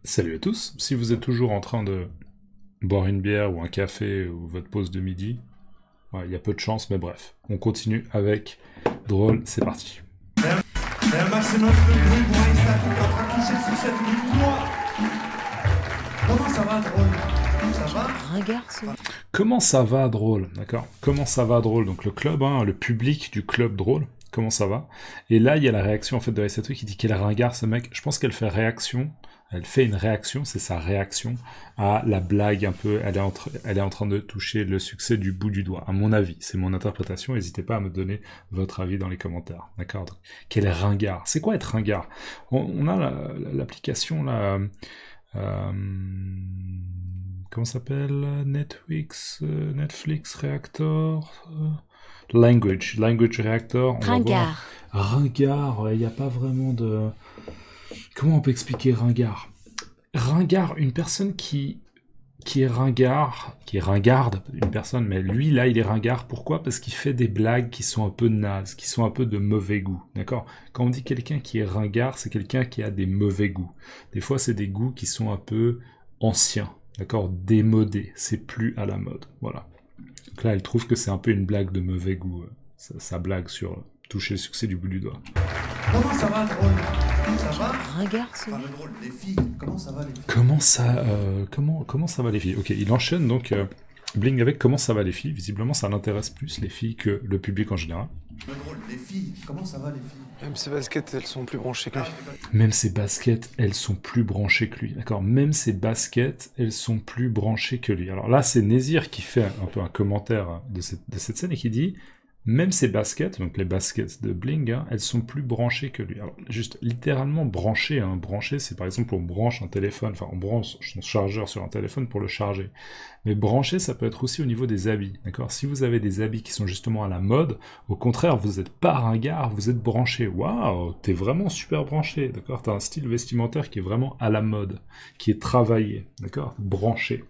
Salut à tous, si vous êtes toujours en train de boire une bière ou un café ou votre pause de midi, il y a peu de chance, mais bref, on continue avec Drôle, c'est parti. Et un maximum de bruit pour Einstein qui est en train de toucher sur cette victoire. Comment ça va, Drôle? Ça va? Ringard, ce... Comment ça va, Drôle? D'accord. Comment ça va, Drôle? Donc le club, le public du club Drôle, comment ça va? Et là, il y a la réaction en fait de Aïssatou qui dit qu'elle ringard ce mec. Je pense qu'elle fait réaction. Elle fait une réaction, c'est sa réaction à la blague un peu, elle est en train de toucher le succès du bout du doigt, à mon avis, c'est mon interprétation, n'hésitez pas à me donner votre avis dans les commentaires, d'accord? Donc, quel est ringard? C'est quoi être ringard? On a l'application là, comment ça s'appelle? Netflix Reactor, Language Reactor, on va voir. Ringard, il n'y a pas vraiment de... Comment on peut expliquer ringard? Ringard, une personne qui est ringard, qui est ringarde, une personne, mais lui, là, il est ringard. Pourquoi? Parce qu'il fait des blagues qui sont un peu nazes, qui sont un peu de mauvais goût, d'accord? Quand on dit quelqu'un qui est ringard, c'est quelqu'un qui a des mauvais goûts. Des fois, c'est des goûts qui sont un peu anciens, d'accord? Démodés, c'est plus à la mode, voilà. Donc là, elle trouve que c'est un peu une blague de mauvais goût, sa blague sur toucher le succès du bout du doigt. Comment ça va, Drôle? Ça va? Ringard, ce... Enfin, le Drôle, les filles, comment ça va, les filles? Comment ça va les filles? Ok, il enchaîne donc Bling avec comment ça va les filles. Visiblement, ça l'intéresse plus les filles que le public en général. Le Drôle, les filles, comment ça va, les filles? Même ses baskets, elles sont plus branchées que lui. Même ses baskets, elles sont plus branchées que lui. D'accord? Même ses baskets, elles sont plus branchées que lui. Alors là, c'est Nézir qui fait un peu un commentaire de cette scène et qui dit... Même ses baskets, donc les baskets de Bling, elles sont plus branchées que lui. Alors, juste littéralement branchées. Branché, c'est par exemple on branche un téléphone, enfin on branche son chargeur sur un téléphone pour le charger. Mais branché, ça peut être aussi au niveau des habits, d'accord? Si vous avez des habits qui sont justement à la mode, au contraire, vous n'êtes pas ringard, vous êtes branché. Waouh, t'es vraiment super branché, d'accord? T'as un style vestimentaire qui est vraiment à la mode, qui est travaillé, d'accord? Branché.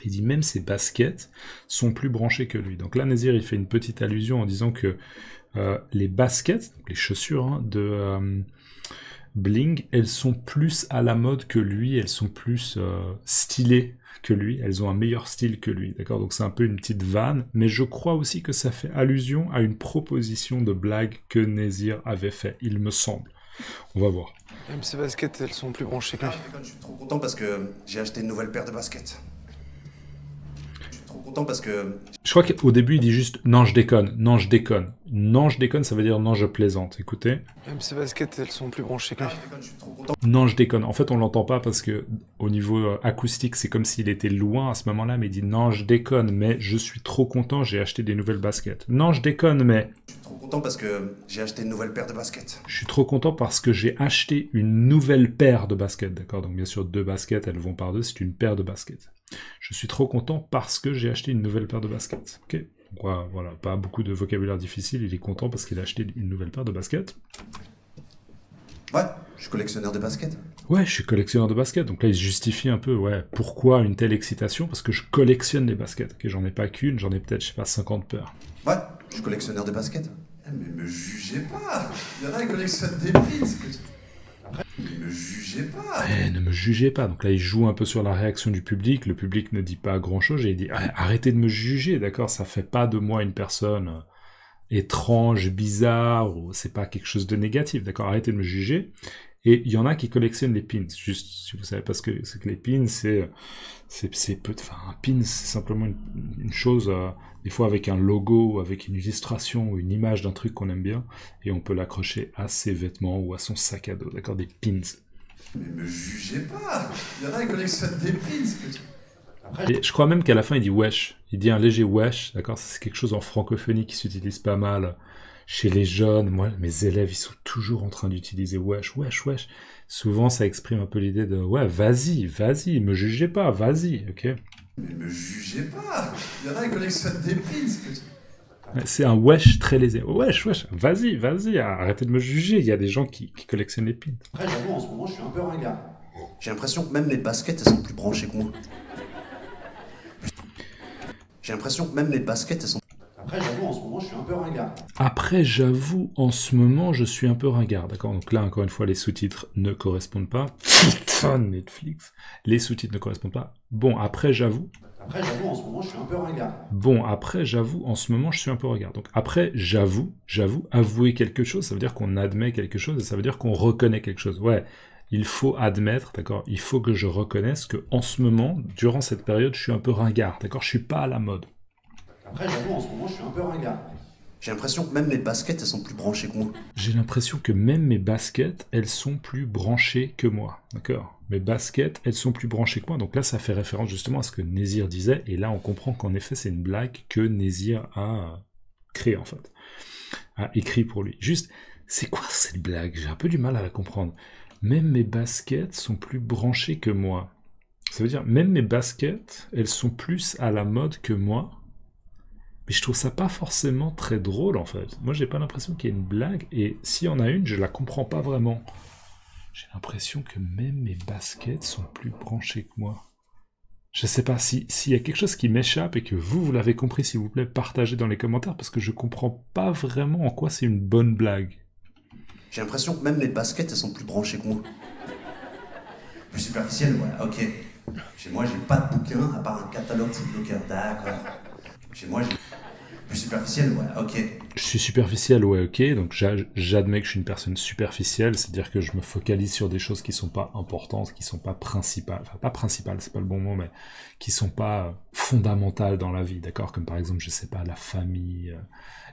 Il dit même ses baskets sont plus branchées que lui. Donc là, Nézir, il fait une petite allusion en disant que les baskets, donc les chaussures de Bling, elles sont plus à la mode que lui, elles sont plus stylées que lui, elles ont un meilleur style que lui, d'accord? Donc c'est un peu une petite vanne, mais je crois aussi que ça fait allusion à une proposition de blague que Nézir avait fait, il me semble. On va voir. Même ses baskets, elles sont plus branchées que lui. Je suis trop content parce que j'ai acheté une nouvelle paire de baskets. Content parce que... Je crois qu'au début, il dit juste « Non, je déconne, non, je déconne ». « Non, je déconne », ça veut dire « Non, je plaisante ». Écoutez. Même ses baskets, elles sont plus branchées que lui. Je suis trop content. Non, je déconne. En fait, on l'entend pas parce que au niveau acoustique, c'est comme s'il était loin à ce moment-là, mais il dit « Non, je déconne, mais je suis trop content, j'ai acheté des nouvelles baskets. »« Non, je déconne, mais... » Je suis trop content parce que j'ai acheté une nouvelle paire de baskets. Je suis trop content parce que j'ai acheté une nouvelle paire de baskets, d'accord? Donc bien sûr, 2 baskets, elles vont par 2, c'est une paire de baskets. Je suis trop content parce que j'ai acheté une nouvelle paire de baskets. Ok? Voilà, pas beaucoup de vocabulaire difficile, il est content parce qu'il a acheté une nouvelle paire de baskets. Ouais, je suis collectionneur de baskets. Ouais, je suis collectionneur de baskets, donc là il se justifie un peu, ouais, pourquoi une telle excitation? Parce que je collectionne les baskets, ok? J'en ai pas qu'une, j'en ai peut-être, je sais pas, 50 paires. Ouais, je suis collectionneur de baskets. Mais me jugez pas. Il y en a qui collectionnent des pins. Ne me jugez pas. Ne me jugez pas. Donc là, il joue un peu sur la réaction du public. Le public ne dit pas grand-chose. Et il dit arrêtez de me juger, d'accord? Ça fait pas de moi une personne étrange, bizarre, ou c'est pas quelque chose de négatif, d'accord? Arrêtez de me juger. Et il y en a qui collectionnent les pins. Juste, si vous savez pas ce que les pins, un pin, c'est simplement une chose, des fois avec un logo, avec une illustration ou une image d'un truc qu'on aime bien, et on peut l'accrocher à ses vêtements ou à son sac à dos, d'accord? Des pins. Mais me jugez pas. Il y en a qui collectionnent des pins. Et je crois même qu'à la fin, il dit wesh. Il dit un léger wesh, d'accord? C'est quelque chose en francophonie qui s'utilise pas mal chez les jeunes. Moi, mes élèves, ils sont toujours en train d'utiliser wesh, wesh, wesh. Souvent, ça exprime un peu l'idée de ouais, vas-y, me jugez pas, vas-y, ok? Mais me jugez pas. Il y en a qui collectionnent des pins. C'est un wesh très lésé. Wesh, vas-y, arrêtez de me juger. Il y a des gens qui collectionnent les pins. Après, j'avoue, en ce moment, je suis un peu ringard. J'ai l'impression que même mes baskets, elles sont plus branchées que moi. J'ai l'impression que même mes baskets, elles sont... Après, j'avoue, en ce moment, je suis un peu ringard. Après, j'avoue, en ce moment, je suis un peu ringard, d'accord? Donc là, encore une fois, les sous-titres ne correspondent pas. Netflix. Les sous-titres ne correspondent pas. Bon, après, j'avoue. Après, j'avoue, en ce moment, je suis un peu ringard. Bon, après, j'avoue, en ce moment, je suis un peu ringard. Donc, après, j'avoue, avouer quelque chose, ça veut dire qu'on admet quelque chose, et ça veut dire qu'on reconnaît quelque chose. Ouais, il faut admettre, d'accord, il faut que je reconnaisse que en ce moment, durant cette période, je suis un peu ringard, d'accord, je suis pas à la mode. Après, j'avoue, en ce moment, je suis un peu ringard. J'ai l'impression que même mes baskets, elles sont plus branchées que moi. J'ai l'impression que même mes baskets, elles sont plus branchées que moi, d'accord. Mes baskets, elles sont plus branchées que moi. Donc là, ça fait référence justement à ce que Nézir disait, et là, on comprend qu'en effet, c'est une blague que Nézir a créée, en fait. A écrit pour lui. Juste, c'est quoi cette blague? J'ai un peu du mal à la comprendre. Même mes baskets sont plus branchées que moi. Ça veut dire, même mes baskets, elles sont plus à la mode que moi. Mais je trouve ça pas forcément très drôle, en fait. Moi, j'ai pas l'impression qu'il y ait une blague, et s'il y en a une, je la comprends pas vraiment. J'ai l'impression que même mes baskets sont plus branchées que moi. Je sais pas, s'il y a quelque chose qui m'échappe et que vous l'avez compris, s'il vous plaît, partagez dans les commentaires, parce que je comprends pas vraiment en quoi c'est une bonne blague. J'ai l'impression que même mes baskets, elles sont plus branchées que moi. Plus superficiel, ouais, ok. Chez moi, j'ai pas de bouquin, à part un catalogue Foot Locker, d'accord. Chez moi, j'ai... Plus superficiel, ouais, ok. Je suis superficiel, ouais, ok, donc j'admets que je suis une personne superficielle, c'est-à-dire que je me focalise sur des choses qui sont pas importantes, qui sont pas principales, enfin pas principales, c'est pas le bon mot, mais qui sont pas fondamentales dans la vie, d'accord? Comme par exemple, je sais pas, la famille,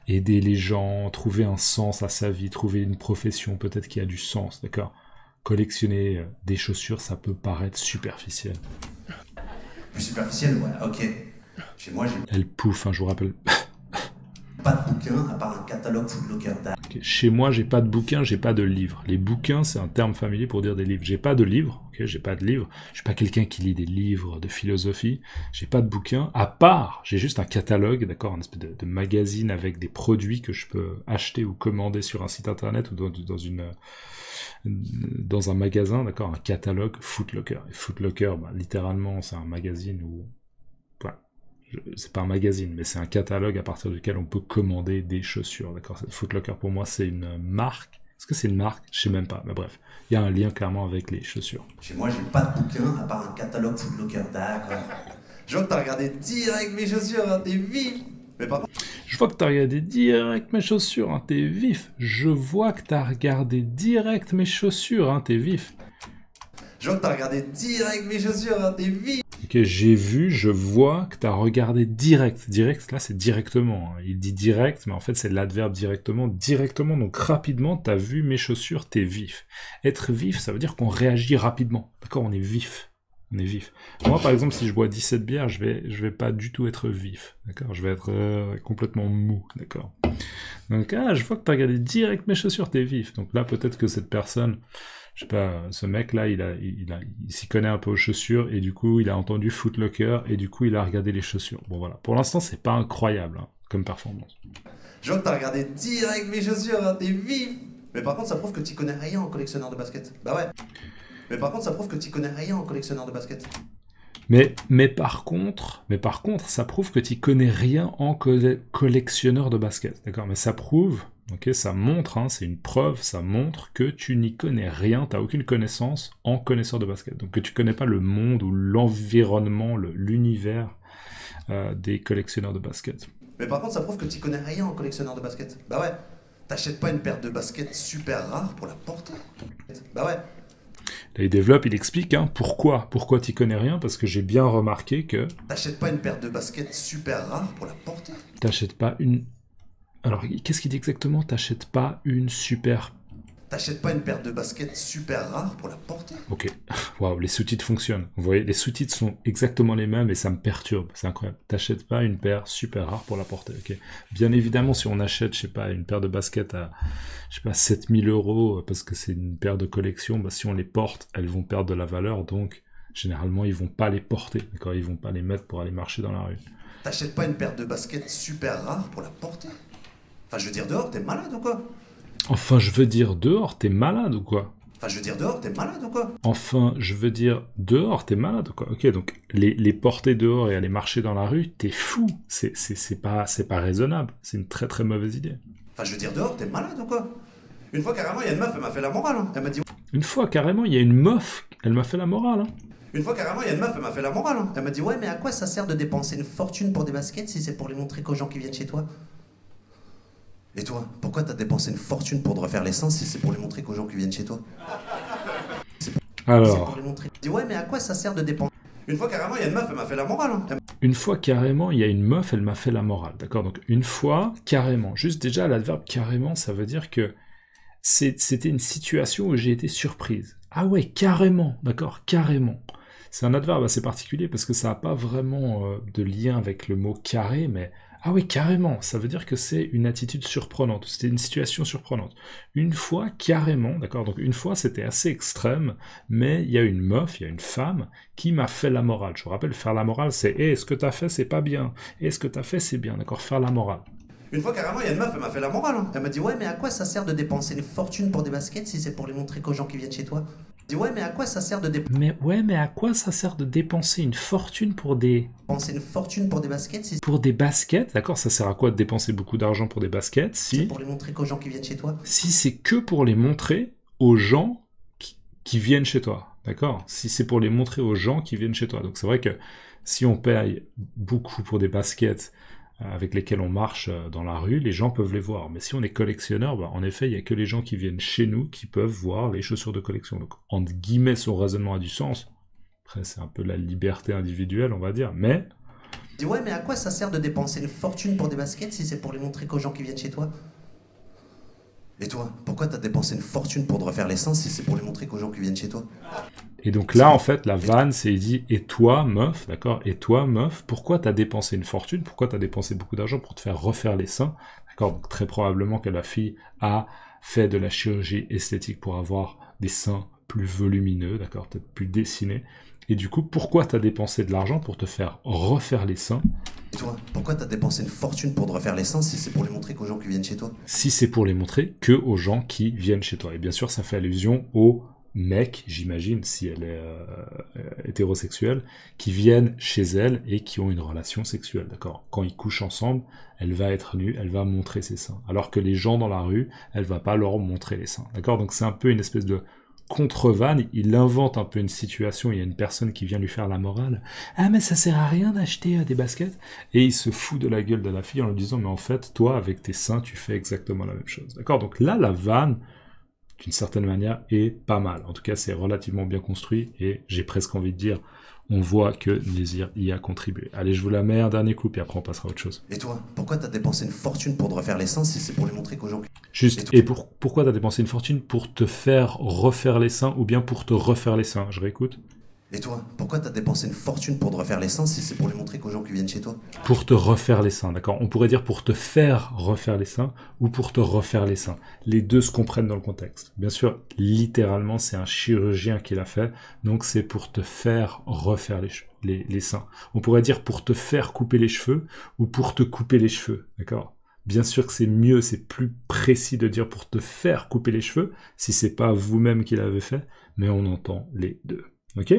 aider les gens, trouver un sens à sa vie, trouver une profession peut-être qui a du sens, d'accord? Collectionner des chaussures, ça peut paraître superficiel. Plus superficiel, ouais, ok. Chez moi, j'ai Elle pouffe, hein, je vous rappelle. pas de bouquin, à part un catalogue Foot Locker, d'accord. Okay. Chez moi, j'ai pas de bouquins, j'ai pas de livres. Les bouquins, c'est un terme familier pour dire des livres. J'ai pas de livres, ok, j'ai pas de livres. Je suis pas quelqu'un qui lit des livres de philosophie. J'ai pas de bouquins, à part, j'ai juste un catalogue, d'accord, un espèce de magazine avec des produits que je peux acheter ou commander sur un site internet ou dans un magasin, d'accord, un catalogue Foot Locker. Et Foot Locker, bah, littéralement, c'est un magazine où... c'est pas un magazine, mais c'est un catalogue à partir duquel on peut commander des chaussures, d'accord? Foot Locker, pour moi, c'est une marque. Est-ce que c'est une marque? Je sais même pas, mais bref. Il y a un lien clairement avec les chaussures. Chez moi, j'ai pas de bouquin, à part un catalogue Foot Locker, d'accord. Je vois que t'as regardé direct mes chaussures, hein, t'es vif. Mais par contre... Je vois que t'as regardé direct mes chaussures, hein, t'es vif. Je vois que t'as regardé direct mes chaussures, hein, t'es vif. Je vois que t'as regardé direct mes chaussures, hein, t'es vif. Ok, j'ai vu, je vois que t'as regardé direct. Direct, là, c'est directement. Hein. Il dit direct, mais en fait, c'est l'adverbe directement. Directement, donc rapidement, t'as vu mes chaussures, t'es vif. Être vif, ça veut dire qu'on réagit rapidement. D'accord, on est vif. On est vif. Moi, par exemple, si je bois 17 bières, je vais pas du tout être vif. D'accord, je vais être complètement mou. D'accord. Donc, je vois que t'as regardé direct mes chaussures, t'es vif. Donc là, peut-être que cette personne... Je sais pas, ce mec-là, il s'y connaît un peu aux chaussures, et du coup, il a entendu Foot Locker, et du coup, il a regardé les chaussures. Bon, voilà. Pour l'instant, c'est pas incroyable, hein, comme performance. Je vois que t'as regardé direct mes chaussures, hein, t'es vif. Mais par contre, ça prouve que t'y connais rien en collectionneur de basket. Bah ouais. Mais par contre, ça prouve que t'y connais rien en collectionneur de basket. Mais par contre, ça prouve que t'y connais rien en collectionneur de basket. D'accord? Mais ça prouve... Ok, ça montre, hein, c'est une preuve, ça montre que tu n'y connais rien, t'as aucune connaissance en connaisseur de basket. Donc que tu connais pas le monde ou l'environnement, l'univers des collectionneurs de basket. Mais par contre, ça prouve que tu connais rien en collectionneur de basket. Bah ouais. T'achètes pas une paire de baskets super rare pour la porter. Bah ouais. Là, il développe, il explique, hein, pourquoi t'y connais rien, parce que j'ai bien remarqué que... T'achètes pas une paire de baskets super rare pour la porter. T'achètes pas une... Alors, qu'est-ce qu'il dit exactement? T'achètes pas une super... T'achètes pas une paire de baskets super rare pour la porter. Ok, waouh, les sous-titres fonctionnent. Vous voyez, les sous-titres sont exactement les mêmes et ça me perturbe, c'est incroyable. T'achètes pas une paire super rare pour la porter, ok. Bien évidemment, si on achète, je sais pas, une paire de baskets à, je sais pas, 7000 € parce que c'est une paire de collection, bah si on les porte, elles vont perdre de la valeur, donc généralement, ils vont pas les porter, d'accord. Ils vont pas les mettre pour aller marcher dans la rue. T'achètes pas une paire de baskets super rare pour la porter. Enfin, je veux dire, dehors, t'es malade ou quoi? Enfin, je veux dire, dehors, t'es malade ou quoi? Enfin, je veux dire, dehors, t'es malade ou quoi? Enfin, je veux dire, dehors, t'es malade ou quoi? Ok, donc, les porter dehors et aller marcher dans la rue, t'es fou. C'est pas raisonnable. C'est une très très mauvaise idée. Enfin, je veux dire, dehors, t'es malade ou quoi? Une fois, carrément, il y a une meuf, elle m'a fait la morale. Hein. Elle m'a dit... Une fois, carrément, il y a une meuf, elle m'a fait la morale. Hein. Une fois, carrément, il y a une meuf, elle m'a fait la morale. Hein. Elle m'a dit, ouais, mais à quoi ça sert de dépenser une fortune pour des baskets si c'est pour les montrer qu'aux gens qui viennent chez toi? Et toi, pourquoi t'as dépensé une fortune pour te refaire les seins si c'est pour les montrer qu'aux gens qui viennent chez toi? C'est pour les montrer. Je dis, ouais, mais à quoi ça sert de dépenser? Une fois, carrément, il y a une meuf, elle m'a fait la morale. Hein. Une fois, carrément, il y a une meuf, elle m'a fait la morale. D'accord? Donc, une fois, carrément. Juste déjà, l'adverbe carrément, ça veut dire que c'était une situation où j'ai été surprise. Ah ouais, carrément. D'accord? Carrément. C'est un adverbe assez particulier parce que ça n'a pas vraiment de lien avec le mot carré, mais ah oui, carrément, ça veut dire que c'est une attitude surprenante, c'était une situation surprenante. Une fois, carrément, d'accord, donc une fois c'était assez extrême, mais il y a une meuf, il y a une femme qui m'a fait la morale. Je vous rappelle, faire la morale, c'est « Eh, ce que t'as fait, c'est pas bien. Eh, ce que t'as fait, c'est bien. » D'accord, faire la morale. Une fois, carrément, il y a une meuf, elle m'a fait la morale. Hein. Elle m'a dit, ouais, mais à quoi ça sert de dépenser une fortune pour des baskets si c'est pour les montrer qu'aux gens qui viennent chez toi? Je dis, ouais, mais à quoi ça sert de mais à quoi ça sert de dépenser une fortune pour des... Dépenser une fortune pour des baskets si... Pour des baskets, d'accord, ça sert à quoi de dépenser beaucoup d'argent pour des baskets si... C'est pour les montrer qu'aux gens qui viennent chez toi? Si c'est que pour les montrer aux gens qui viennent chez toi, d'accord? Si c'est pour les montrer aux gens qui viennent chez toi. Donc c'est vrai que si on paye beaucoup pour des baskets avec lesquels on marche dans la rue, les gens peuvent les voir. Mais si on est collectionneur, bah, en effet, il n'y a que les gens qui viennent chez nous qui peuvent voir les chaussures de collection. Donc, entre guillemets, son raisonnement a du sens. Après, c'est un peu la liberté individuelle, on va dire, mais... Je dis, ouais, mais à quoi ça sert de dépenser une fortune pour des baskets si c'est pour les montrer qu'aux gens qui viennent chez toi? Et toi, pourquoi t'as dépensé une fortune pour te refaire les seins si c'est pour les montrer qu'aux gens qui viennent chez toi? Et donc là, en fait, la vanne, c'est il dit « Et toi, meuf, d'accord? Et toi, meuf, pourquoi t'as dépensé une fortune? Pourquoi t'as dépensé beaucoup d'argent pour te faire refaire les seins? » D'accord? Donc très probablement que la fille a fait de la chirurgie esthétique pour avoir des seins plus volumineux, d'accord? Peut-être plus dessinés. Et du coup, pourquoi t'as dépensé de l'argent pour te faire refaire les seins? Et toi, pourquoi t'as dépensé une fortune pour te refaire les seins si c'est pour les montrer qu'aux gens qui viennent chez toi? Si c'est pour les montrer que aux gens qui viennent chez toi. Et bien sûr, ça fait allusion aux mecs, j'imagine, si elle est hétérosexuelle, qui viennent chez elle et qui ont une relation sexuelle, d'accord? Quand ils couchent ensemble, elle va être nue, elle va montrer ses seins. Alors que les gens dans la rue, elle va pas leur montrer les seins, d'accord? Donc c'est un peu une espèce de contre-vanne, il invente un peu une situation, il y a une personne qui vient lui faire la morale. « Ah mais ça sert à rien d'acheter des baskets ?» Et il se fout de la gueule de la fille en lui disant « Mais en fait, toi, avec tes seins, tu fais exactement la même chose. » D'accord? Donc là, la vanne, d'une certaine manière, est pas mal. En tout cas, c'est relativement bien construit, et j'ai presque envie de dire, on voit que Nézir y a contribué. Allez, je vous la mets un dernier coup, puis après on passera à autre chose. Et toi, pourquoi t'as dépensé une fortune pour te refaire les seins si c'est pour les montrer qu'aux gens qui... Juste, et pourquoi t'as dépensé une fortune pour te faire refaire les seins, ou bien pour te refaire les seins? Je réécoute. Et toi, pourquoi t'as dépensé une fortune pour te refaire les seins si c'est pour les montrer qu'aux gens qui viennent chez toi? Pour te refaire les seins, d'accord? On pourrait dire pour te faire refaire les seins ou pour te refaire les seins. Les deux se comprennent dans le contexte. Bien sûr, littéralement, c'est un chirurgien qui l'a fait, donc c'est pour te faire refaire les seins. On pourrait dire pour te faire couper les cheveux ou pour te couper les cheveux, d'accord? Bien sûr que c'est mieux, c'est plus précis de dire pour te faire couper les cheveux, si c'est pas vous-même qui l'avez fait, mais on entend les deux. Ok?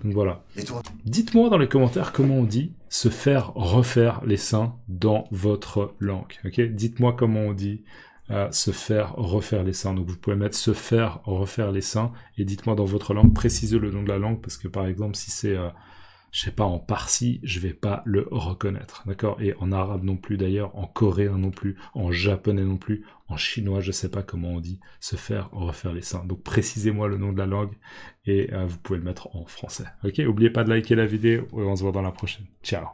Donc voilà. Et toi? Dites-moi dans les commentaires comment on dit se faire refaire les seins dans votre langue. Ok? Dites-moi comment on dit se faire refaire les seins. Donc vous pouvez mettre se faire refaire les seins et dites-moi dans votre langue, précisez le nom de la langue parce que par exemple si c'est je sais pas, en parsi, je vais pas le reconnaître, d'accord? Et en arabe non plus d'ailleurs, en coréen non plus, en japonais non plus, en chinois, je sais pas comment on dit, se faire refaire les seins. Donc précisez-moi le nom de la langue et vous pouvez le mettre en français, ok? N'oubliez pas de liker la vidéo et on se voit dans la prochaine. Ciao!